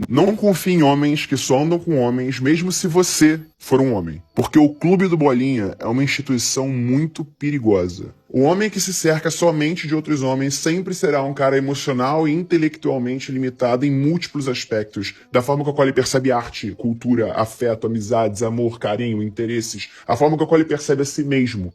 Não confie em homens que só andam com homens, mesmo se você for um homem. Porque o Clube do Bolinha é uma instituição muito perigosa. O homem que se cerca somente de outros homens sempre será um cara emocional e intelectualmente limitado em múltiplos aspectos, da forma com a qual ele percebe arte, cultura, afeto, amizades, amor, carinho, interesses, a forma com a qual ele percebe a si mesmo.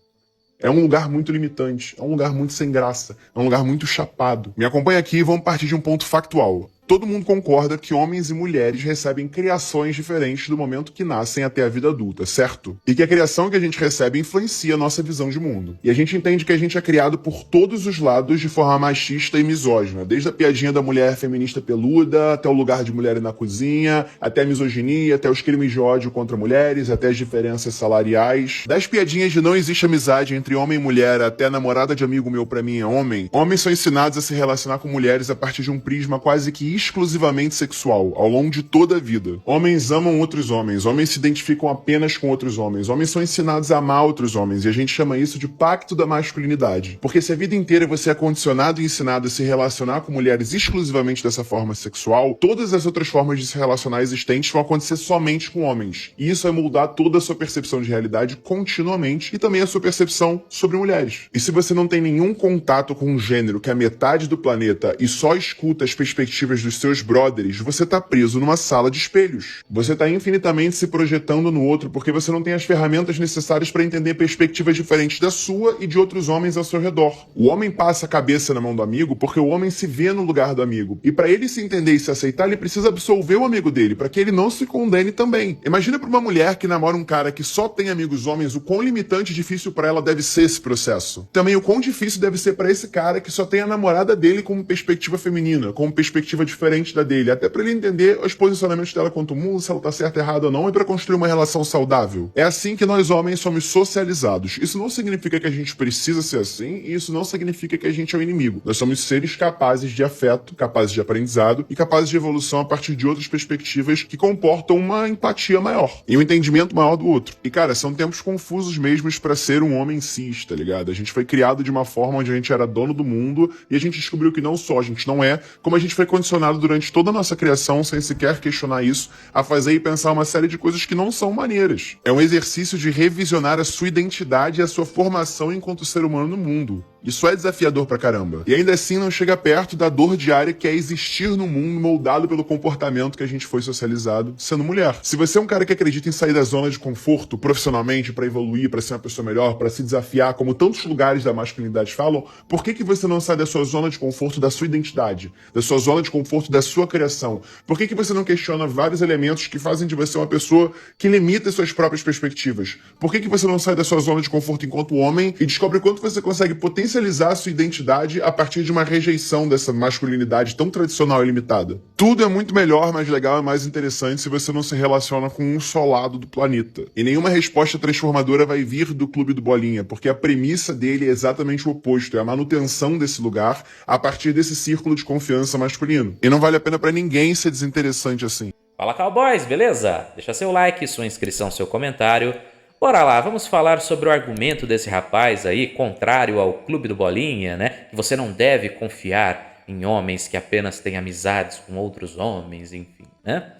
É um lugar muito limitante, é um lugar muito sem graça, é um lugar muito chapado. Me acompanha aqui e vamos partir de um ponto factual. Todo mundo concorda que homens e mulheres recebem criações diferentes do momento que nascem até a vida adulta, certo? E que a criação que a gente recebe influencia a nossa visão de mundo. E a gente entende que a gente é criado por todos os lados de forma machista e misógina, desde a piadinha da mulher feminista peluda, até o lugar de mulher na cozinha, até a misoginia, até os crimes de ódio contra mulheres, até as diferenças salariais. Das piadinhas de não existe amizade entre homem e mulher, até a namorada de amigo meu pra mim é homem, homens são ensinados a se relacionar com mulheres a partir de um prisma quase que exclusivamente sexual, ao longo de toda a vida. Homens amam outros homens se identificam apenas com outros homens são ensinados a amar outros homens, e a gente chama isso de pacto da masculinidade. Porque se a vida inteira você é condicionado e ensinado a se relacionar com mulheres exclusivamente dessa forma sexual, todas as outras formas de se relacionar existentes vão acontecer somente com homens. E isso vai moldar toda a sua percepção de realidade continuamente, e também a sua percepção sobre mulheres. E se você não tem nenhum contato com um gênero que é metade do planeta e só escuta as perspectivas dos seus brothers, você tá preso numa sala de espelhos. Você tá infinitamente se projetando no outro porque você não tem as ferramentas necessárias para entender perspectivas diferentes da sua e de outros homens ao seu redor. O homem passa a cabeça na mão do amigo porque o homem se vê no lugar do amigo. E para ele se entender e se aceitar, ele precisa absolver o amigo dele, para que ele não se condene também. Imagina para uma mulher que namora um cara que só tem amigos homens, o quão limitante e difícil para ela deve ser esse processo. Também o quão difícil deve ser para esse cara que só tem a namorada dele como perspectiva feminina, como perspectiva diferente da dele, até para ele entender os posicionamentos dela quanto ao mundo, se ela tá certa, errada ou não, e para construir uma relação saudável. É assim que nós homens somos socializados. Isso não significa que a gente precisa ser assim, e isso não significa que a gente é o inimigo. Nós somos seres capazes de afeto, capazes de aprendizado e capazes de evolução a partir de outras perspectivas que comportam uma empatia maior e um entendimento maior do outro. E cara, são tempos confusos mesmos para ser um homem cis, tá ligado? A gente foi criado de uma forma onde a gente era dono do mundo e a gente descobriu que não só a gente não é, como a gente foi condicionado durante toda a nossa criação, sem sequer questionar isso, a fazer e pensar uma série de coisas que não são maneiras. É um exercício de revisionar a sua identidade e a sua formação enquanto ser humano no mundo. Isso é desafiador pra caramba. E ainda assim não chega perto da dor diária que é existir no mundo moldado pelo comportamento que a gente foi socializado sendo mulher. Se você é um cara que acredita em sair da zona de conforto profissionalmente pra evoluir, pra ser uma pessoa melhor, pra se desafiar, como tantos lugares da masculinidade falam, por que você não sai da sua zona de conforto da sua identidade, da sua zona de conforto da sua criação? Por que você não questiona vários elementos que fazem de você uma pessoa que limita suas próprias perspectivas? Por que você não sai da sua zona de conforto enquanto homem e descobre quanto você consegue potencializar a sua identidade a partir de uma rejeição dessa masculinidade tão tradicional e limitada? Tudo é muito melhor, mais legal e mais interessante se você não se relaciona com um só lado do planeta. E nenhuma resposta transformadora vai vir do Clube do Bolinha, porque a premissa dele é exatamente o oposto, é a manutenção desse lugar a partir desse círculo de confiança masculino. E não vale a pena pra ninguém ser desinteressante assim. Fala, cowboys, beleza? Deixa seu like, sua inscrição, seu comentário. Bora lá, vamos falar sobre o argumento desse rapaz aí, contrário ao Clube do Bolinha, né? Que você não deve confiar em homens que apenas têm amizades com outros homens, enfim, né?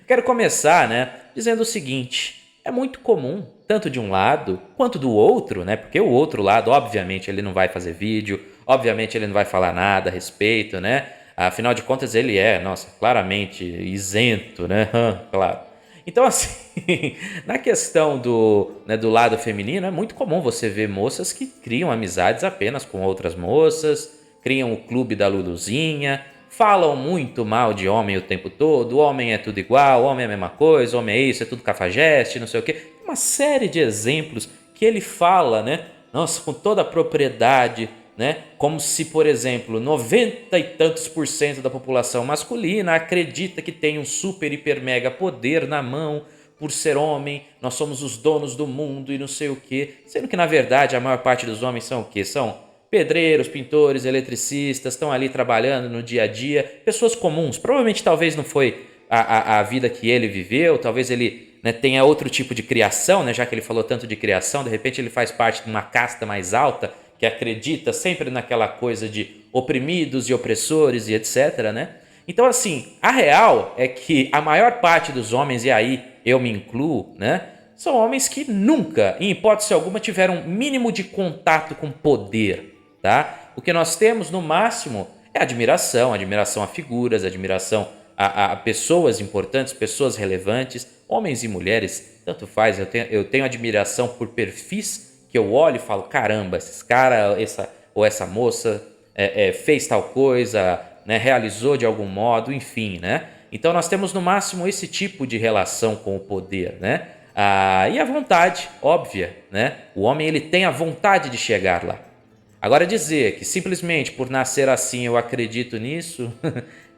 Quero começar, né, dizendo o seguinte: é muito comum, tanto de um lado quanto do outro, né? Porque o outro lado, obviamente, ele não vai fazer vídeo, obviamente ele não vai falar nada a respeito, né? Afinal de contas, ele é, nossa, claramente isento, né? Claro. Então, assim, na questão do lado feminino, é muito comum você ver moças que criam amizades apenas com outras moças, criam o clube da Luluzinha, falam muito mal de homem o tempo todo, o homem é tudo igual, o homem é a mesma coisa, o homem é isso, é tudo cafajeste, não sei o quê. Uma série de exemplos que ele fala, né? Nossa, com toda a propriedade, né? Como se, por exemplo, 90 e tantos por cento da população masculina acredita que tem um super, hiper, mega poder na mão por ser homem, nós somos os donos do mundo e não sei o quê. Sendo que, na verdade, a maior parte dos homens são o quê? São pedreiros, pintores, eletricistas, estão ali trabalhando no dia a dia, pessoas comuns. Provavelmente, talvez não foi a vida que ele viveu, talvez ele, né, tenha outro tipo de criação, né, já que ele falou tanto de criação, de repente ele faz parte de uma casta mais alta, que acredita sempre naquela coisa de oprimidos e opressores e etc, né? Então, assim, a real é que a maior parte dos homens, e aí eu me incluo, né, são homens que nunca, em hipótese alguma, tiveram um mínimo de contato com poder, tá? O que nós temos, no máximo, é admiração a figuras, admiração a pessoas importantes, pessoas relevantes, homens e mulheres, tanto faz. Eu tenho admiração por perfis que eu olho e falo, caramba, esses cara, essa moça fez tal coisa, né, realizou de algum modo, enfim, né? Então nós temos no máximo esse tipo de relação com o poder, né? E a vontade, óbvia, né? O homem ele tem a vontade de chegar lá. Agora dizer que simplesmente por nascer assim eu acredito nisso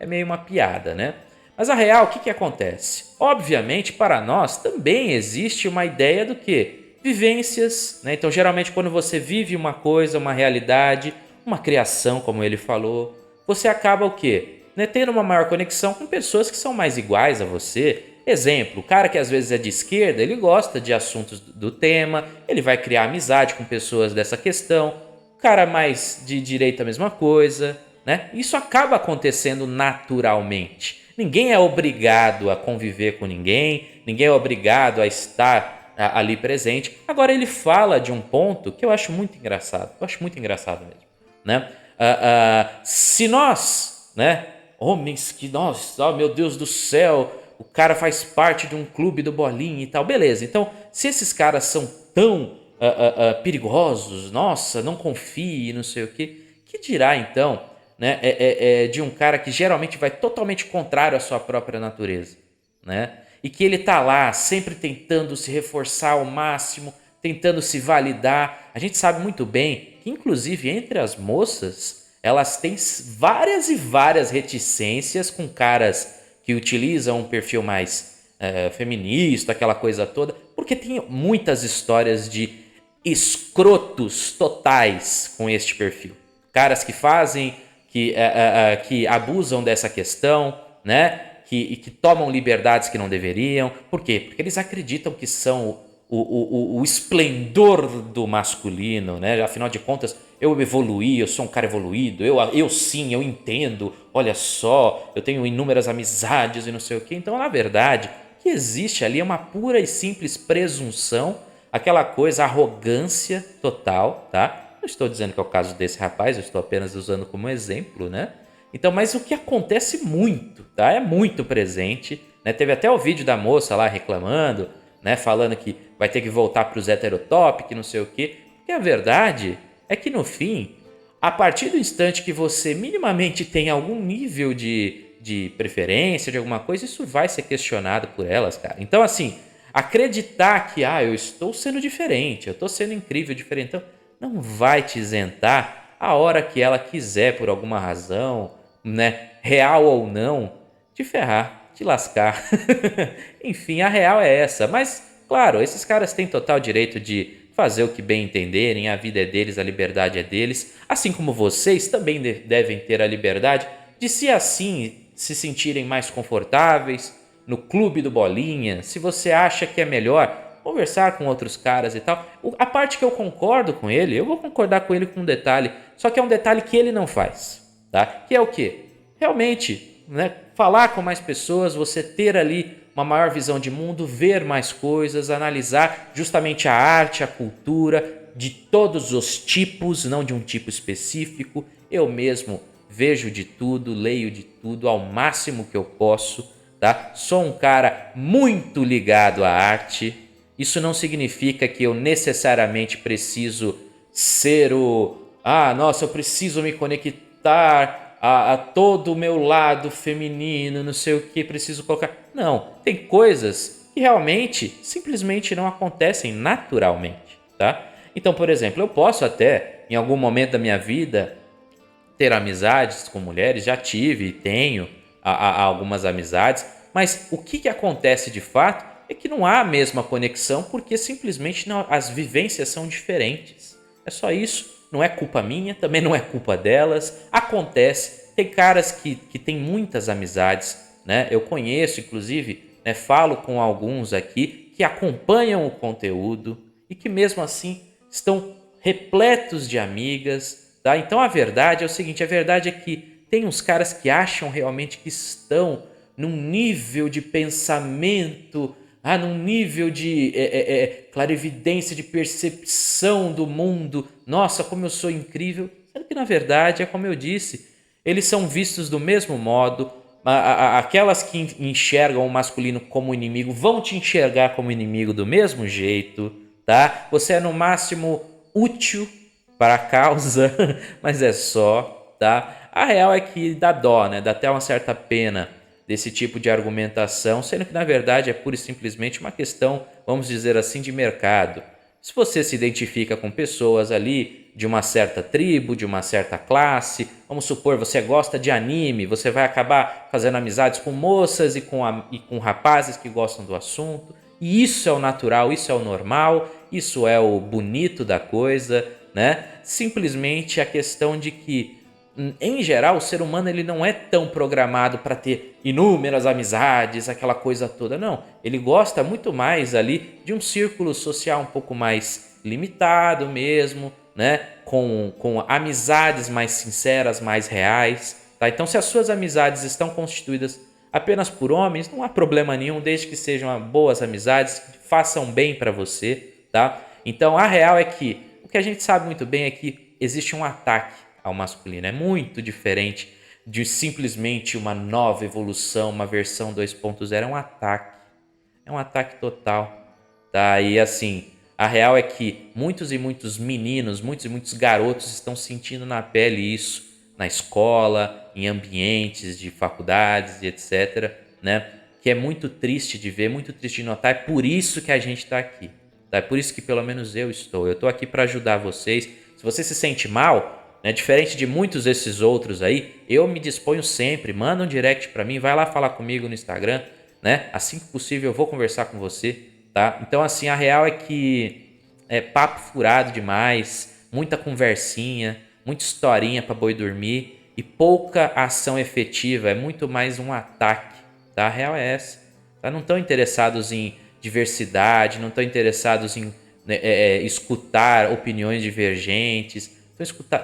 é meio uma piada, né? Mas a real, o que acontece? Obviamente para nós também existe uma ideia do que? Vivências, né? Então geralmente quando você vive uma coisa, uma realidade, uma criação, como ele falou, você acaba o quê? Né? Tendo uma maior conexão com pessoas que são mais iguais a você. Exemplo, o cara que às vezes é de esquerda, ele gosta de assuntos do tema, ele vai criar amizade com pessoas dessa questão. O cara mais de direita, a mesma coisa, né? Isso acaba acontecendo naturalmente. Ninguém é obrigado a conviver com ninguém, ninguém é obrigado a estar ali presente. Agora ele fala de um ponto que eu acho muito engraçado, mesmo, né? Se nós, né, homens que nós, oh meu Deus do céu, o cara faz parte de um clube do Bolinha e tal, beleza. Então, se esses caras são tão perigosos, nossa, não confie, não sei o quê, que dirá então, né, de um cara que geralmente vai totalmente contrário à sua própria natureza, né? E que ele tá lá sempre tentando se reforçar ao máximo, tentando se validar. A gente sabe muito bem que, inclusive, entre as moças, elas têm várias e várias reticências com caras que utilizam um perfil mais feminista, aquela coisa toda, porque tem muitas histórias de escrotos totais com este perfil. Caras que fazem, que abusam dessa questão, né? Que tomam liberdades que não deveriam. Por quê? Porque eles acreditam que são o esplendor do masculino, né? Afinal de contas, eu evoluí, eu sou um cara evoluído, eu sim, eu entendo, olha só, eu tenho inúmeras amizades e não sei o quê. Então, na verdade, o que existe ali é uma pura e simples presunção, aquela coisa, arrogância total, tá? Não estou dizendo que é o caso desse rapaz, eu estou apenas usando como exemplo, né? Então, mas o que acontece muito, tá? É muito presente, né? Teve até o vídeo da moça lá reclamando, né? Falando que vai ter que voltar para os heterotop, que não sei o quê. Porque a verdade é que no fim, a partir do instante que você minimamente tem algum nível de preferência, de alguma coisa, isso vai ser questionado por elas, cara. Então, assim, acreditar que, eu estou sendo diferente, eu estou sendo incrível, diferente, então, não vai te isentar a hora que ela quiser, por alguma razão, né, real ou não, te ferrar, te lascar. Enfim, a real é essa. Mas, claro, esses caras têm total direito de fazer o que bem entenderem, a vida é deles, a liberdade é deles, assim como vocês também devem ter a liberdade de, se assim se sentirem mais confortáveis, no clube do Bolinha, se você acha que é melhor conversar com outros caras e tal. A parte que eu concordo com ele, eu vou concordar com ele com um detalhe, só que é um detalhe que ele não faz, tá? Que é o quê? Realmente, né, falar com mais pessoas, você ter ali uma maior visão de mundo, ver mais coisas, analisar justamente a arte, a cultura de todos os tipos, não de um tipo específico. Eu mesmo vejo de tudo, leio de tudo ao máximo que eu posso, tá? Sou um cara muito ligado à arte. Isso não significa que eu necessariamente preciso ser nossa, eu preciso me conectar a todo o meu lado feminino, não sei o que, preciso colocar. Não, tem coisas que realmente simplesmente não acontecem naturalmente, tá? Então, por exemplo, eu posso até, em algum momento da minha vida, ter amizades com mulheres, já tive e tenho algumas amizades, mas o que acontece de fato é que não há a mesma conexão porque simplesmente as vivências são diferentes. É só isso. Não é culpa minha, também não é culpa delas. Acontece. Tem caras que têm muitas amizades, né? Eu conheço, inclusive, né, falo com alguns aqui que acompanham o conteúdo e que mesmo assim estão repletos de amigas, tá? Então a verdade é o seguinte, a verdade é que tem uns caras que acham realmente que estão num nível de pensamento, num nível de clarividência, de percepção do mundo. Nossa, como eu sou incrível. Sendo que, na verdade, é como eu disse, eles são vistos do mesmo modo. Aquelas que enxergam o masculino como inimigo vão te enxergar como inimigo do mesmo jeito, tá? Você é no máximo útil para a causa, mas é só, tá? A real é que dá dó, né? Dá até uma certa pena desse tipo de argumentação, sendo que na verdade é pura e simplesmente uma questão, vamos dizer assim, de mercado. Se você se identifica com pessoas ali de uma certa tribo, de uma certa classe, vamos supor, você gosta de anime, você vai acabar fazendo amizades com moças e com rapazes que gostam do assunto. E isso é o natural, isso é o normal, isso é o bonito da coisa, né? Simplesmente a questão de que, em geral, o ser humano ele não é tão programado para ter inúmeras amizades, aquela coisa toda, não. Ele gosta muito mais ali de um círculo social um pouco mais limitado mesmo, né? Com amizades mais sinceras, mais reais, tá? Então, se as suas amizades estão constituídas apenas por homens, não há problema nenhum, desde que sejam boas amizades, que façam bem para você, tá? Então, a real é que o que a gente sabe muito bem é que existe um ataque ao masculino. É muito diferente de simplesmente uma nova evolução, uma versão 2.0. É um ataque. É um ataque total. Tá? E assim, a real é que muitos e muitos meninos, muitos e muitos garotos estão sentindo na pele isso na escola, em ambientes de faculdades e etc. Né? Que é muito triste de ver, muito triste de notar. É por isso que a gente está aqui. Tá? É por isso que pelo menos eu estou aqui para ajudar vocês. Se você se sente mal, né, diferente de muitos desses outros aí, eu me disponho sempre, manda um direct para mim, vai lá falar comigo no Instagram, né? Assim que possível eu vou conversar com você, tá? Então assim, a real é que é papo furado demais, muita conversinha, muita historinha para boi dormir e pouca ação efetiva, é muito mais um ataque, tá? A real é essa, tá? Não estão interessados em diversidade, não estão interessados em escutar opiniões divergentes,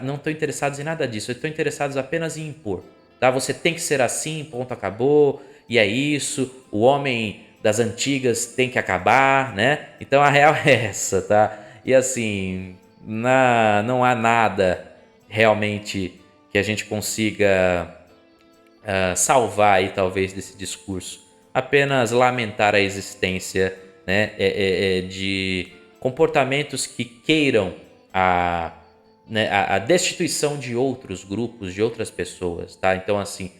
não estão interessados em nada disso, estão interessados apenas em impor. Tá? Você tem que ser assim, ponto, acabou, e é isso, o homem das antigas tem que acabar, né? Então a real é essa, tá? E assim, não há nada realmente que a gente consiga salvar aí talvez desse discurso. Apenas lamentar a existência, né, de comportamentos que queiram a destituição de outros grupos, de outras pessoas, tá? Então, assim,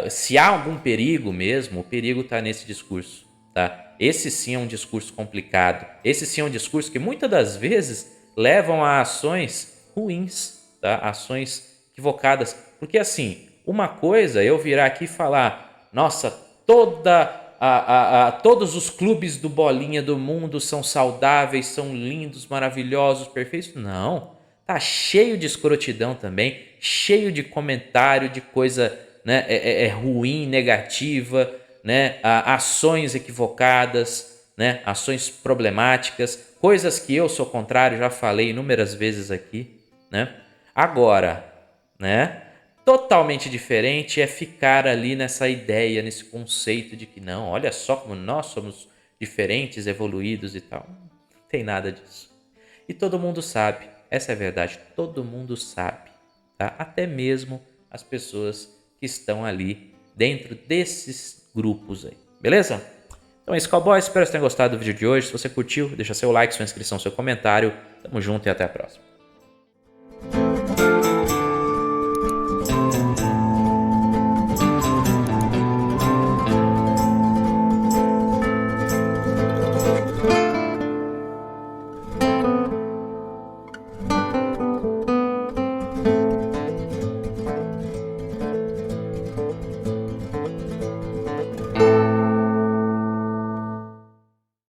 se há algum perigo mesmo, o perigo está nesse discurso, tá? Esse sim é um discurso complicado. Esse sim é um discurso que muitas das vezes levam a ações ruins, tá? Ações equivocadas. Porque, assim, uma coisa é eu virar aqui e falar, nossa, todos os clubes do Bolinha do mundo são saudáveis, são lindos, maravilhosos, perfeitos. Não, tá cheio de escrotidão também, cheio de comentário, de coisa, né, ruim, negativa, né, ações equivocadas, né, ações problemáticas, coisas que eu sou contrário, já falei inúmeras vezes aqui, né? Agora, né? Totalmente diferente é ficar ali nessa ideia, nesse conceito de que não, olha só como nós somos diferentes, evoluídos e tal. Não tem nada disso. E todo mundo sabe, essa é a verdade, todo mundo sabe, tá? Até mesmo as pessoas que estão ali dentro desses grupos aí, beleza? Então é isso, cowboy, espero que você tenha gostado do vídeo de hoje. Se você curtiu, deixa seu like, sua inscrição, seu comentário. Tamo junto e até a próxima.